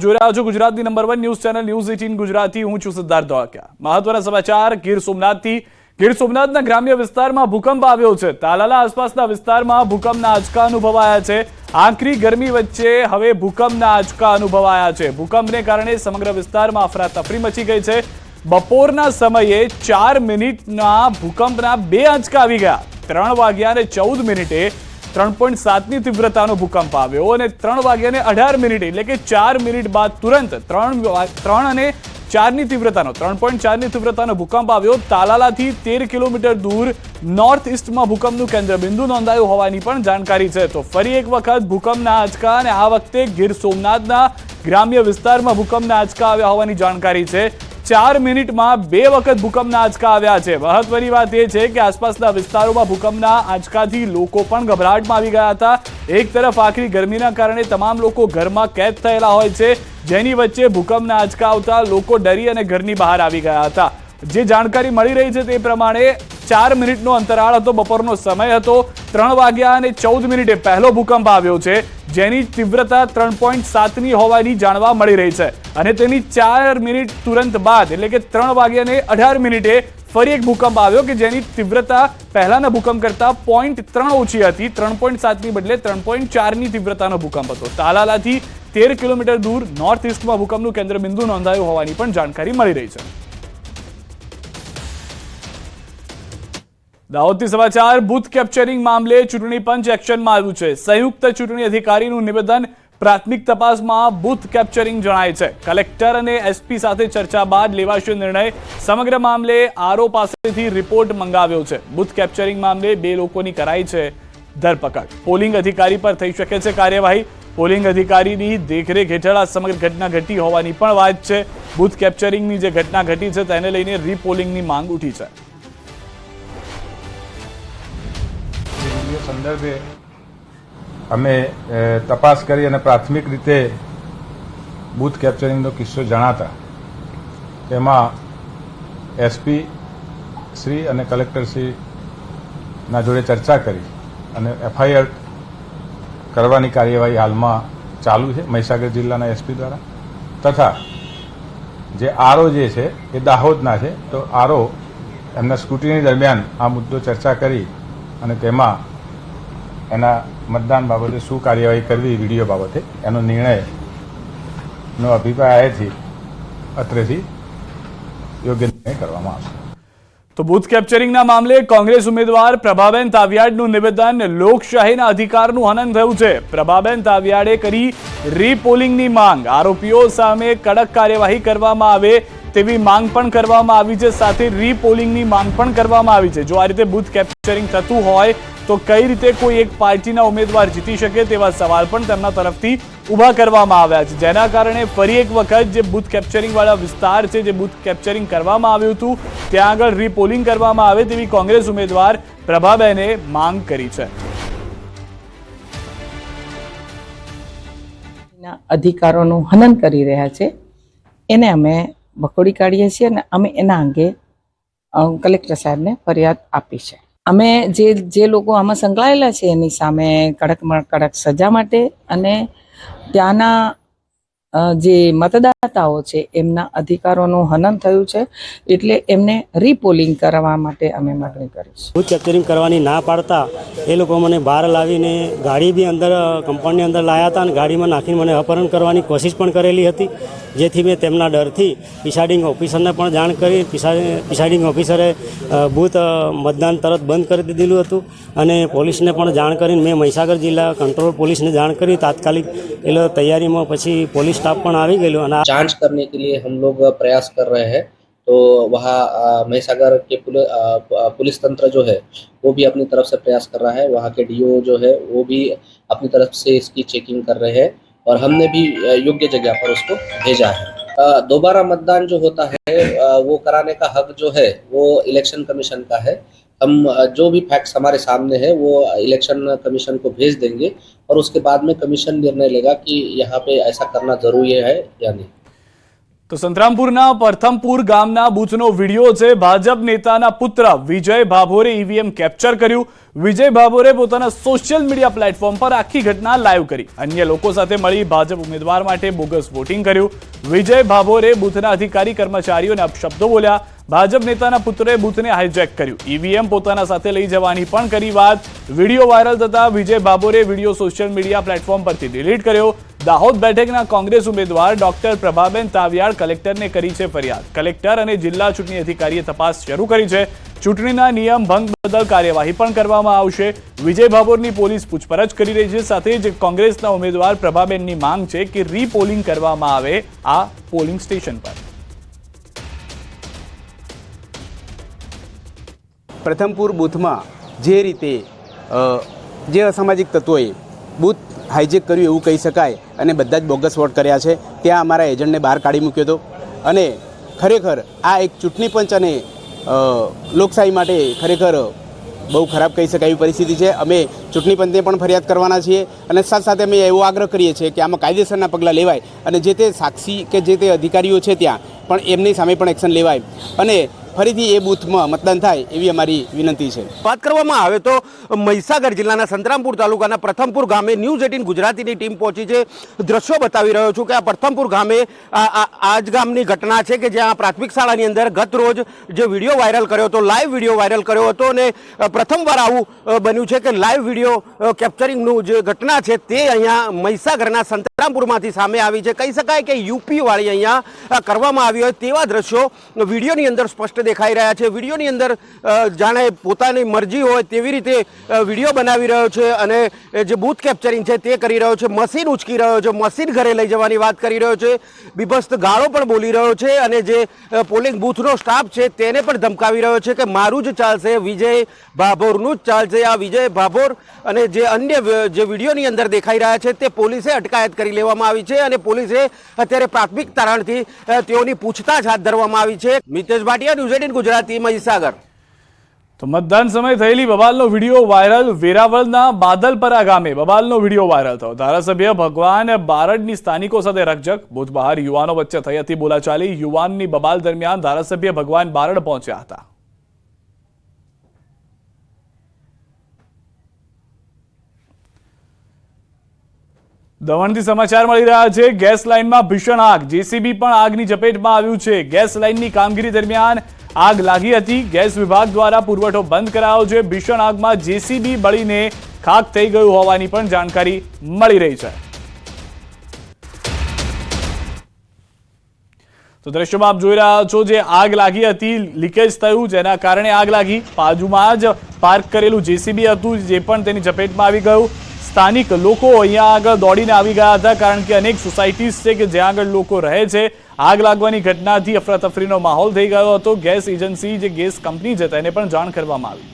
જોઈ રહ્યા છો ગુજરાતની number 1 news channel news 18 Gujarati. હું છું સિદ્ધાર્થ ધોળકિયા। મહત્વના સમાચાર ગીર સોમનાથના ગ્રામ્ય વિસ્તારમાં ભૂકંપ આવ્યો છે। તાલાલા આસપાસના વિસ્તારમાં ભૂકંપના આંચકા અનુભવાયા છે। આકરી ગરમી વચ્ચે હવે ભૂકંપના આંચકા અનુભવાયા છે। ભૂકંપને કારણે સમગ્ર વિસ્તારમાં અફરાતફરી મચી ગઈ છે। બપોરના સમયે 4 મિનિટના ભૂકંપના 2 આંચકા આવી ગયા। 3 વાગ્યા અને 14 મિનિટે 3.7ની તીવ્રતાનો ભૂકંપ આવ્યો અને 3 વાગ્યા અને 18 મિનિટે એટલે કે 4 મિનિટ બાદ તુરંત 3 અને 4ની તીવ્રતાનો 3.4ની તીવ્રતાનો ભૂકંપ આવ્યો। તાલાલાથી 13 કિલોમીટર દૂર નોર્થ ઈસ્ટમાં ભૂકંપનું કેન્દ્રબિંદુ નોંધાયું હોવાની પણ જાણકારી છે। તો ફરી એક વખત ભૂકંપના આંચકા અને આ વખતે ગીર સોમનાથના ગ્રામ્ય વિસ્તારમાં ભૂકંપના આંચકા આવ્યા હોવાની જાણકારી છે। 4 મિનિટમાં 2 વખત ભૂકંપના આંચકા આવ્યા છે। મહત્વની વાત એ છે કે આસપાસના વિસ્તારોમાં ભૂકંપના આંચકાથી લોકો પણ ગભરાટમાં આવી ગયા હતા। એક તરફ આકરી ગરમીના કારણે તમામ લોકો ઘરમાં કેદ થયેલા હોય છે, જેની વચ્ચે ભૂકંપના આંચકા આવતા લોકો ડરી અને ઘરની બહાર આવી ગયા હતા। જે જાણકારી મળી રહી છે તે પ્રમાણે 4 મિનિટનો અંતરાળ હતો, બપોરનો સમય હતો। 3 વાગ્યા અને 14 મિનિટે પહેલો ભૂકંપ આવ્યો છે, જેની તીવ્રતા 3.7ની હોવાની જાણવા મળી રહી છે અને તેની 4 મિનિટ તુરંત બાદ એટલે કે 3 વાગ્યા અને 18 મિનિટે ફરી એક ભૂકંપ આવ્યો કે જેની તીવ્રતા પહેલાના ભૂકંપ કરતા 0.3 ઓછી હતી। 3.7ની બદલે 3.4ની તીવ્રતાનો ભૂકંપ હતો। તાલાલાથી 13 કિલોમીટર દૂર નોર્થ ઈસ્ટમાં ભૂકંપનું કેન્દ્રબિંદુ નોંધાયું હોવાની પણ જાણકારી મળી રહી છે। દાહોદથી સમાચાર બૂથ કેપ્ચરિંગ મામલે ચૂંટણી પંચ એક્શનમાં આવ્યું છે। સંયુક્ત ચૂંટણી અધિકારીનું નિવેદન પ્રાથમિક તપાસમાં બૂથ કેપ્ચરિંગ જણાય છે। કલેક્ટર અને એસપી સાથે ચર્ચા બાદ લેવાશે નિર્ણય। સમગ્ર મામલે આરઓ પાસેથી રિપોર્ટ મંગાવ્યો છે। બૂથ કેપ્ચરિંગ મામલે 2 લોકોની કરાઈ છે ધરપકડ। પોલિંગ અધિકારી પર થઈ શકે છે કાર્યવાહી। પોલિંગ અધિકારીની દેખરેખ હેઠળ આ સમગ્ર ઘટના ઘટી હોવાની પણ વાત છે। બૂથ કેપ્ચરિંગની જે ઘટના ઘટી છે તેને લઈને રીપોલિંગની માંગ ઉઠી છે। સંદર્ભે અમે તપાસ કરી અને પ્રાથમિક રીતે બૂથ કેપ્ચરિંગનો કિસ્સો જણાતા તેમાં એસપી શ્રી અને કલેક્ટર શ્રીના જોડે ચર્ચા કરી અને એફઆઈઆર કરવાની કાર્યવાહી હાલમાં ચાલુ છે મહીસાગર જિલ્લાના એસપી દ્વારા। તથા જે આરઓ જે છે એ દાહોદના છે, તો આરઓ એમના સ્ક્રુટિની દરમિયાન આ મુદ્દો ચર્ચા કરી અને તેમાં એના મતદાન બાબતે શું કાર્યવાહી કરવી વિડીયો બાબતે એનો નિર્ણયનો અભિપ્રાય આવ્યાથી અત્રેથી યોગ્ય નિર્ણય કરવામાં આવશે। તો બૂથ કેપ્ચરિંગના મામલે કોંગ્રેસ ઉમેદવાર પ્રભાબેન તાવિયાડનું નિવેદન લોકશાહીના અધિકારનું હનન થયું છે। પ્રભાબેન તાવિયાડે કરી રીપોલિંગની માંગ। આરોપીઓ સામે કડક કાર્યવાહી કરવામાં આવે તેવી માંગ પણ કરવામાં આવી છે, સાથે રીપોલિંગની માંગ પણ કરવામાં આવી છે। જો આ રીતે બૂથ કેપ્ચરિંગ થતું હોય તો કઈ રીતે કોઈ એક પાર્ટીના ઉમેદવાર જીતી શકે તેવા સવાલ પણ તેમના તરફથી ઊભા કરવામાં આવ્યા છે, જેના કારણે ફરી એક વખત જે બૂથ કેપ્ચરિંગ વાળા વિસ્તાર છે, જે બૂથ કેપ્ચરિંગ કરવામાં આવ્યું હતું ત્યાં આગળ રીપોલિંગ કરવામાં આવે તેવી કોંગ્રેસ ઉમેદવાર પ્રભાબેને માંગ કરી છે। અધિકારોનું હનન કરી રહ્યા છે એને અમે વખોડી કાઢીએ છીએ અને અમે એના અંગે કલેક્ટર સાહેબને ફરિયાદ આપી છે। અમે જે લોકો આમાં સંકળાયેલા છે એની સામે કડકમાં કડક સજા માટે અને ત્યાંના જે મતદાતાઓ છે એમના અધિકારોનું હનન થયું છે એટલે એમને રીપોલિંગ કરવા માટે અમે માંગણી કરીશું। બૂથ કેપ્ચરિંગ કરવાની ના પાડતા એ લોકો મને બહાર લાવીને ગાડી બી અંદર કમ્પાઉન્ડની અંદર લાવ્યા હતા અને ગાડીમાં નાખીને મને અપહરણ કરવાની કોશિશ પણ કરેલી હતી, જેથી મેં તેમના ડરથી પ્રિસાઇડિંગ ઓફિસરને પણ જાણ કરી। પ્રિસાઇડિંગ ઓફિસરે બૂથ મતદાન તરત બંધ કરી દીધેલું હતું અને પોલીસને પણ જાણ કરીને મેં મહીસાગર જિલ્લા કંટ્રોલ पुलिसने जान करी। तात्कालिक ये लोग तैयारी में पछी पुलिस स्टाफ पण आवी गयो। जांच करने के लिए हम लोग प्रयास कर रहे हैं, तो वहाँ महीसागर के पुलिस तंत्र जो है वो भी अपनी तरफ से प्रयास कर रहा है। वहाँ के डीओ जो है वो भी अपनी तरफ से इसकी चेकिंग कर रहे हैं और हमने भी योग्य जगह पर उसको भेजा है। दोबारा मतदान जो होता है वो कराने का हक जो है वो इलेक्शन कमीशन का है। हम जो भी फैक्ट्स हमारे सामने है वो इलेक्शन कमीशन को भेज देंगे और उसके बाद में कमीशन निर्णय लेगा कि यहाँ पे ऐसा करना जरूरी है या नहीं। તો સંતરામપુરના પ્રથમપુર ગામના બૂથનો વિડીયો છે. ભાજપ નેતાના પુત્ર વિજય ભાભોરે ઈવીએમ કેપ્ચર કર્યું. વિજય ભાભોરે પોતાના સોશિયલ મીડિયા પ્લેટફોર્મ પર આખી ઘટના લાઈવ કરી. અન્ય લોકો સાથે મળી ભાજપ ઉમેદવાર માટે બોગસ વોટિંગ કર્યું. વિજય ભાભોરે બૂથના અધિકારી કર્મચારીઓને અપશબ્દો બોલ્યા. ભાજપ નેતાના પુત્રે બૂથને હાઈજેક કર્યું. ઈવીએમ પોતાના સાથે લઈ જવાની પણ કરી વાત. વિડીયો વાયરલ થતા વિજય ભાભોરે વિડીયો સોશિયલ મીડિયા પ્લેટફોર્મ પરથી ડિલીટ કર્યો. દાહોદ બેઠકના કોંગ્રેસ ઉમેદવાર ડોક્ટર પ્રભાબેન તાવિયાડ કલેક્ટરને કરી છે ફરિયાદ. કલેક્ટર અને જિલ્લા ચૂંટણી અધિકારીએ તપાસ શરૂ કરી છે. ચૂંટણીના નિયમ ભંગ બદલ કાર્યવાહી પણ કરવામાં આવશે. વિજય ભાભોરની પોલીસ પૂછપરછ કરી રહી છે. સાથે જ કોંગ્રેસના ઉમેદવાર પ્રભાબેનની માંગ છે કે રીપોલિંગ કરવામાં આવે આ પોલિંગ સ્ટેશન પર. પ્રથમપુર બૂથમાં જે રીતે જે અસામાજિક તત્વોએ બૂથ હાઈજેક કર્યું એવું કહી શકાય અને બધા જ બોગસ વોટ કર્યા છે, ત્યાં અમારા એજન્ટને બહાર કાઢી મૂક્યો હતો. અને ખરેખર આ એક ચૂંટણી પંચ અને લોકશાહી માટે ખરેખર બહુ ખરાબ કહી શકાય એવી પરિસ્થિતિ છે. અમે ચૂંટણી પંચને પણ ફરિયાદ કરવાના છીએ અને સાથે સાથે અમે એવો આગ્રહ કરીએ છીએ કે આમાં કાયદેસરના પગલાં લેવાય અને જે તે સાક્ષી કે જે તે અધિકારીઓ છે ત્યાં પણ એમની સામે પણ એક્શન લેવાય અને ફરીથી એ બૂથમાં મતદાન થાય એવી અમારી વિનંતી છે. વાત કરવામાં આવે તો મહીસાગર જિલ્લાના સંતરામપુર તાલુકાના પ્રથમપુર ગામે ન્યૂઝ 18 ગુજરાતીની ટીમ પહોંચી છે. દ્રશ્યો બતાવી રહ્યો છું કે આ પ્રથમપુર ગામે આ જ ગામની ઘટના છે કે જ્યાં પ્રાથમિક શાળાની અંદર ગત રોજ જે વિડીયો વાયરલ કર્યો હતો, લાઈવ વિડીયો વાયરલ કર્યો હતો અને પ્રથમવાર આવું બન્યું છે કે લાઈવ વિડીયો કેપ્ચરિંગનું જે ઘટના છે તે અહીંયા મહીસાગરના સંતરામપુરમાંથી સામે આવી છે. કહી શકાય કે યુપી વાળી અહીંયા કરવામાં આવી હોય તેવા દ્રશ્યો વિડીયોની અંદર સ્પષ્ટ દેખાઈ રહ્યા છે. વિડીયોની અંદર જાણે પોતાની મરજી હોય તેવી રીતે વિડીયો બનાવી રહ્યો છે અને જે બૂથ કેપ્ચરિંગ છે તે કરી રહ્યો છે. મશીન ઉચકી રહ્યો છે, મશીન ઘરે લઈ જવાની વાત કરી રહ્યો છે, બીભત્સ ગાળો પણ બોલી રહ્યો છે અને જે પોલિંગ બૂથનો સ્ટાફ છે તેને પણ ધમકાવી રહ્યો છે કે મારું જ ચાલશે, વિજય ભાભોરનું જ ચાલશે. આ વિજય ભાભોર અને જે અન્ય જે વિડીયોની અંદર દેખાઈ રહ્યા છે તે પોલીસે અટકાયત કરી લેવામાં આવી છે અને પોલીસે અત્યારે પ્રાથમિક તારણથી તેઓની પૂછતાછ હાથ ધરવામાં આવી છે. મિતેશ ભાટિયા, ન્યૂઝ 18 ગુજરાતી, મહીસાગર. તો મતદાન સમયે થયેલી બબાલનો વિડીયો વાયરલ. વેરાવળના બાદલપરા ગામે બબાલનો વિડીયો વાયરલ થયો. ધારાસભ્ય ભગવાન બારડની સ્થાનિકો સાથે રકઝક. બૂથ બહાર યુવાનો વચ્ચે થઈ હતી બોલાચાલી. યુવાનની બબાલ દરમિયાન ધારાસભ્ય ભગવાન બારડ પહોંચ્યા હતા. દમણથી સમાચાર મળી રહ્યા છે. ગેસ લાઇનમાં ભીષણ આગ. જેસીબી પણ આગની ચપેટમાં આવ્યું છે. ગેસ લાઇનની કામગીરી દરમિયાન આગ લાગી હતી. ગેસ વિભાગ દ્વારા પુરવઠો બંધ કરાયો છે. ભીષણ આગમાં જેસીબી બળીને ખાક થઈ ગયું હોવાની પણ જાણકારી મળી રહી છે. તો દ્રશ્યોમાં આપ જોઈ રહ્યા છો જે આગ લાગી હતી, લીકેજ થયું જેના કારણે આગ લાગી. બાજુમાં જ પાર્ક કરેલું જેસીબી હતું જે પણ તેની ચપેટમાં આવી ગયું. સ્થાનિક લોકો અહીંયા આગળ દોડીને આવી ગયા હતા કારણ કે અનેક સોસાયટીઝ છે કે જ્યાં આગળ લોકો રહે છે. આગ લાગવાની ઘટનાથી અફરાતફરીનો માહોલ થઈ ગયો હતો. ગેસ એજન્સી જે ગેસ કંપની છે તેને પણ જાણ કરવામાં આવી.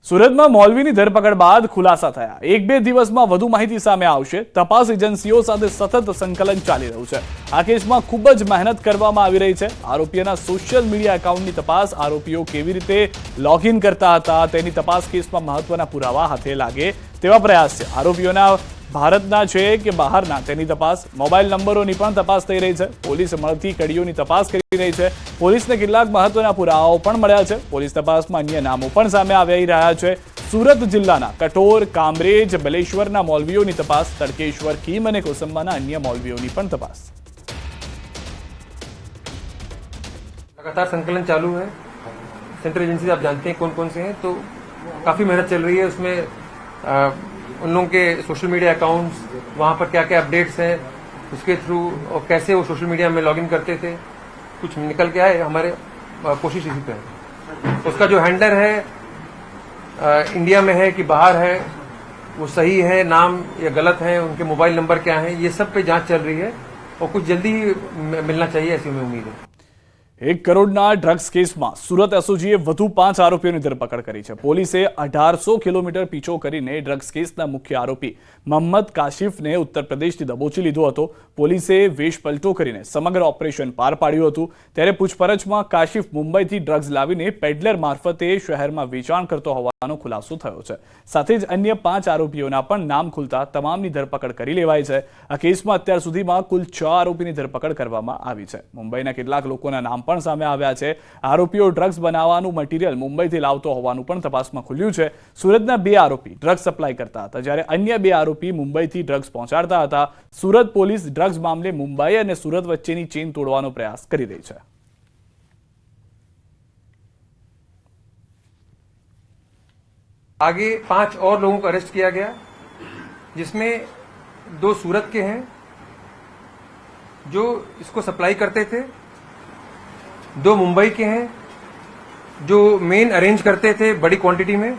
સુરતમાં મૌલવીની ધરપકડ બાદ ખુલાસા થયા. 1-2 દિવસમાં વધુ માહિતી સામે આવશે. તપાસ એજન્સીઓ સાથે સતત સંકલન ચાલી રહ્યું છે. આ કેસમાં ખૂબ જ મહેનત કરવામાં આવી રહી છે. આરોપીઓના સોશિયલ મીડિયા એકાઉન્ટની તપાસ, આરોપીઓ કેવી રીતે લોગિન કરતા હતા તેની તપાસ કેસમાં મહત્વના પુરાવા હાથે લાગે તેવા પ્રયાસ છે. આરોપીઓના ભારતના છે કે બહારના તેની તપાસ, મોબાઈલ નંબરોની પણ તપાસ થઈ રહી છે. પોલીસ મળતી કડીઓની તપાસ કરી રહી છે. પોલીસને કેટલાક મહત્વના પુરાવાઓ પણ મળ્યા છે. પોલીસ તપાસમાં અન્ય નામો પણ સામે આવી રહ્યા છે. સુરત જિલ્લાના કઠોર, કામરેજ, બલેશ્વરના મૌલવીઓની તપાસ, તડકેશ્વર, કીમ અને કોસંબાના અન્ય મૌલવીઓની પણ તપાસ. लगातार संकलन चालू है. सेंट्रल एजेंसी आप जानते हैं कौन कौन से हैं, तो काफ़ी मेहनत चल रही है उसमें. उन लोगों के सोशल मीडिया अकाउंट्स, वहाँ पर क्या क्या अपडेट्स हैं, उसके थ्रू और कैसे वो सोशल मीडिया में लॉगिन करते थे, कुछ निकल के आए. हमारे कोशिश इसी पे है. उसका जो हैंडलर है इंडिया में है कि बाहर है, वो सही है नाम या गलत है, उनके मोबाइल नंबर क्या है, ये सब पे जांच चल रही है और कुछ जल्दी ही मिलना चाहिए ऐसी हमें उम्मीद है. 1 કરોડના ડ્રગ્સ કેસમાં સુરત એસઓજીએ વધુ 5 આરોપીઓની ધરપકડ કરી છે. પોલીસે 1800 કિલોમીટર પીછો કરીને ડ્રગ્સ કેસના મુખ્ય આરોપી મોહમ્મદ કાશિફને ઉત્તર પ્રદેશથી દબોચી લીધો હતો. પોલીસે વેશ પલટો કરીને સમગ્ર ઓપરેશન પાર પાડ્યું હતું. ત્યારે પૂછપરછમાં કાશિફ મુંબઈથી ડ્રગ્સ લાવીને પેડલર મારફતે શહેરમાં વેચાણ કરતો હોવાનો ખુલાસો થયો છે. સાથે જ અન્ય 5 આરોપીઓના પણ નામ ખુલતા તમામની ધરપકડ કરી લેવાઈ છે. આ કેસમાં અત્યાર સુધીમાં કુલ 6 આરોપીની ધરપકડ કરવામાં આવી છે. મુંબઈના કેટલાક લોકોના નામ પણ સામે આવ્યા છે. આરોપીઓ ડ્રગ્સ બનાવવાનું મટીરીયલ મુંબઈથી લાવતો હોવાનું પણ તપાસમાં ખુલ્યું છે. સુરતના 2 આરોપી ડ્રગ્સ સપ્લાય કરતા હતા, જ્યારે અન્ય 2 આરોપી મુંબઈથી ડ્રગ્સ પહોંચાડતા હતા. સુરત પોલીસ ડ્રગ્સ મામલે મુંબઈ અને સુરત વચ્ચેની ચેઇન તોડવાનો પ્રયાસ કરી રહી છે. आगे 5 और लोगों को अरेस्ट किया गया, जिसमें 2 सूरत के हैं जो इसको सप्लाई करते थे, 2 मुंबई के हैं जो मेन अरेंज करते थे बड़ी क्वांटिटी में,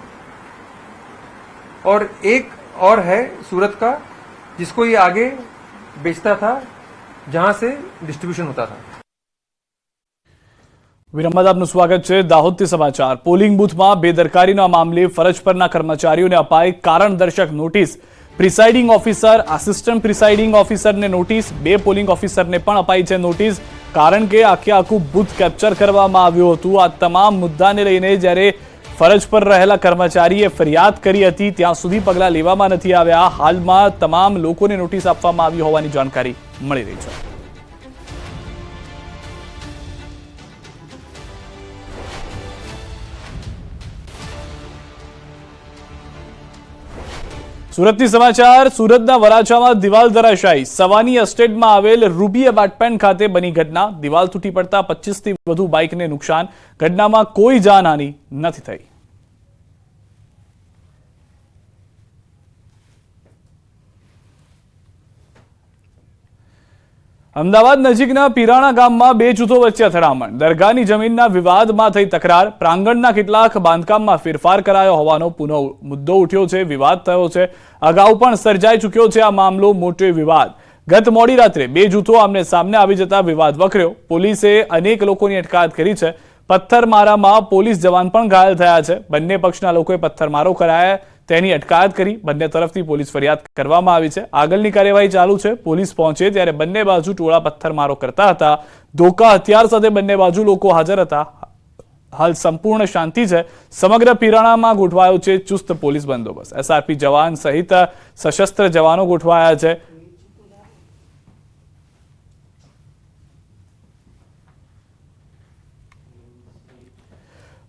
और एक और है सूरत का जिसको ये आगे बेचता था, जहां से डिस्ट्रीब्यूशन होता था. વિરામ બાદ આપનું સ્વાગત છે. દાહોદથી સમાચાર. પોલિંગ બૂથમાં બેદરકારીના મામલે ફરજ પરના કર્મચારીઓને અપાઈ કારણદર્શક notice. Presiding officer, assistant presiding ઓફિસરને નોટિસ, 2 પોલિંગ ઓફિસરને પણ અપાઈ છે નોટિસ. કારણ કે આખું બૂથ કેપ્ચર કરવામાં આવ્યું હતું. આ તમામ મુદ્દાને લઈને જ્યારે ફરજ પર રહેલા કર્મચારીએ ફરિયાદ કરી હતી, ત્યાં સુધી પગલાં લેવામાં નથી આવ્યા. હાલમાં તમામ લોકોને નોટિસ આપવામાં આવી હોવાની જાણકારી મળી રહી છે. સુરતથી સમાચાર. સુરતના વરાછામાં દિવાલ ધરાશાયી. સવાની એસ્ટેટમાં આવેલ રૂબી એપાર્ટમેન્ટ ખાતે બની ઘટના. દિવાલ તૂટી પડતા 25થી વધુ બાઇકને નુકસાન. ઘટનામાં કોઈ જાનહાનિ નથી થઈ. અમદાવાદ નજીકના પીરાણા ગામમાં 2 જૂથો વચ્ચે અથડામણ. દરગાહની જમીનના વિવાદમાં થઈ તકરાર. પ્રાંગણના કેટલાક બાંધકામમાં ફેરફાર કરાયો હોવાનો પુનઃ મુદ્દો ઉઠ્યો છે. વિવાદ થયો છે. અગાઉ પણ સર્જાઈ ચૂક્યો છે આ મામલો. મોટો વિવાદ. ગત મોડી રાત્રે 2 જૂથો આમને સામને આવી જતા વિવાદ વકર્યો. પોલીસે અનેક લોકોની અટકાયત કરી છે. પથ્થરમારામાં પોલીસ જવાન પણ ઘાયલ થયા છે. બંને પક્ષના લોકોએ પથ્થરમારો કરાયા, તેની અટકાયત કરી. બંને તરફથી પોલીસ ફરિયાદ કરવામાં આવી છે. આગળની કાર્યવાહી ચાલુ છે. પોલીસ પહોંચે ત્યારે બંને બાજુ ટોળા પથ્થરમારો કરતા હતા. ધોકા હથિયાર સાથે બંને બાજુ લોકો હાજર હતા. હાલ સંપૂર્ણ શાંતિ છે. સમગ્ર પીરાણામાં ગોઠવાયો છે ચુસ્ત પોલીસ બંદોબસ્ત. એસઆરપી જવાન સહિત સશસ્ત્ર જવાનો ગોઠવાયા છે.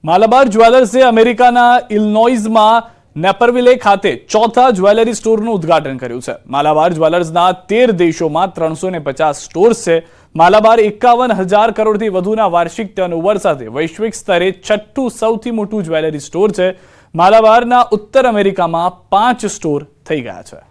માલાબાર જ્વેલર્સે અમેરિકાના ઇલિનોઇઝમાં નેપરવિલે ખાતે 4થા જ્વેલરી સ્ટોરનું ઉદ્ઘાટન કર્યું છે. માલાબાર જ્વેલર્સના 13 દેશોમાં 350 સ્ટોર્સ છે. માલાબાર 51,000 કરોડથી વધુના વાર્ષિક ટર્નઓવર સાથે વૈશ્વિક સ્તરે 6થું સૌથી મોટું જ્વેલરી સ્ટોર છે. માલાબારના ઉત્તર અમેરિકામાં 5 સ્ટોર થઈ ગયા છે.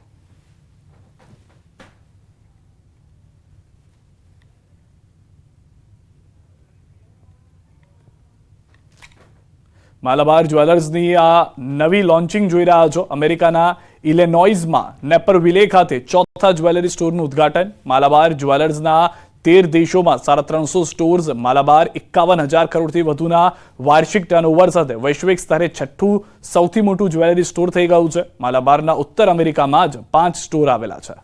માલાબાર જ્વેલર્સની આ નવી લોન્ચિંગ જોઈ રહ્યા છો. અમેરિકાના ઇલિનોઇઝમાં નેપરવિલે ખાતે 4થા જ્વેલરી સ્ટોરનું ઉદ્ઘાટન. માલાબાર જ્વેલર્સના 13 દેશોમાં 350 સ્ટોર્સ. માલાબાર 51,000 કરોડથી વધુના વાર્ષિક ટર્નઓવર સાથે વૈશ્વિક સ્તરે 6થું સૌથી મોટું જ્વેલરી સ્ટોર થઈ ગયું છે. માલાબારના ઉત્તર અમેરિકામાં જ 5 સ્ટોર આવેલા છે.